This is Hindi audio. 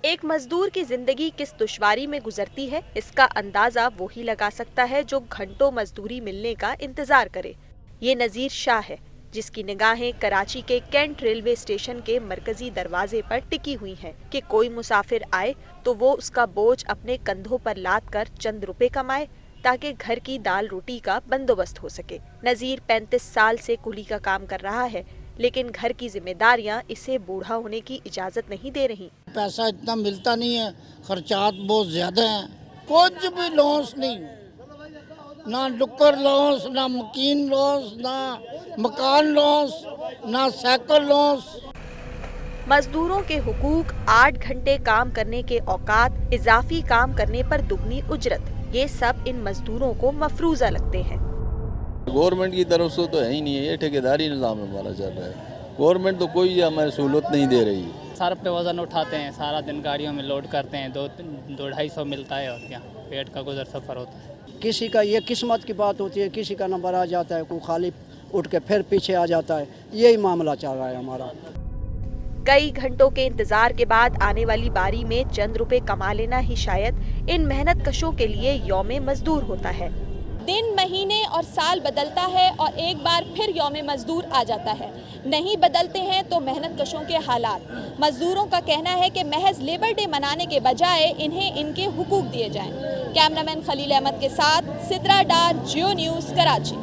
एक मजदूर की जिंदगी किस दुश्वारी में गुजरती है, इसका अंदाजा वो ही लगा सकता है जो घंटों मजदूरी मिलने का इंतजार करे। ये नजीर शाह है, जिसकी निगाहें कराची के कैंट रेलवे स्टेशन के मरकजी दरवाजे पर टिकी हुई हैं कि कोई मुसाफिर आए तो वो उसका बोझ अपने कंधों पर लाद कर चंद रुपए कमाए ताकि घर की दाल रोटी का बंदोबस्त हो सके। नजीर 35 साल से कुली का काम कर रहा है, लेकिन घर की जिम्मेदारियां इसे बूढ़ा होने की इजाजत नहीं दे रही। पैसा इतना मिलता नहीं है, खर्चात बहुत ज्यादा हैं, कुछ भी लॉस नहीं, ना डुक्कर लॉस, ना मकीन लॉस, ना मकान लॉस, ना साइकिल लॉस। मजदूरों के हुकूक, 8 घंटे काम करने के औकात, इजाफी काम करने पर दुगनी उजरत, ये सब इन मजदूरों को मफरूजा लगते हैं। गवर्नमेंट की तरफ से तो है ही नहीं है, ये ठेकेदारी निज़ाम हमारा चल रहा है। गवर्नमेंट तो कोई हमें सहूलत नहीं दे रही है। सर पे वजन उठाते हैं, सारा दिन गाड़ियों में लोड करते हैं, 200-250 मिलता है और क्या पेट का गुजर सफ़र होता है। किसी का ये किस्मत की बात होती है, किसी का नंबर आ जाता है, कोई खाली उठ के फिर पीछे आ जाता है, यही मामला चल रहा है हमारा। कई घंटों के इंतजार के बाद आने वाली बारी में चंद रुपए कमा लेना ही शायद इन मेहनत कशों के लिए यौमे मजदूर होता है। दिन, महीने और साल बदलता है और एक बार फिर यौम मजदूर आ जाता है। नहीं बदलते हैं तो मेहनत कशों के हालात। मजदूरों का कहना है कि महज लेबर डे मनाने के बजाय इन्हें इनके हुकूक दिए जाएं। कैमरामैन खलील अहमद के साथ सिद्रा डार, जियो न्यूज़, कराची।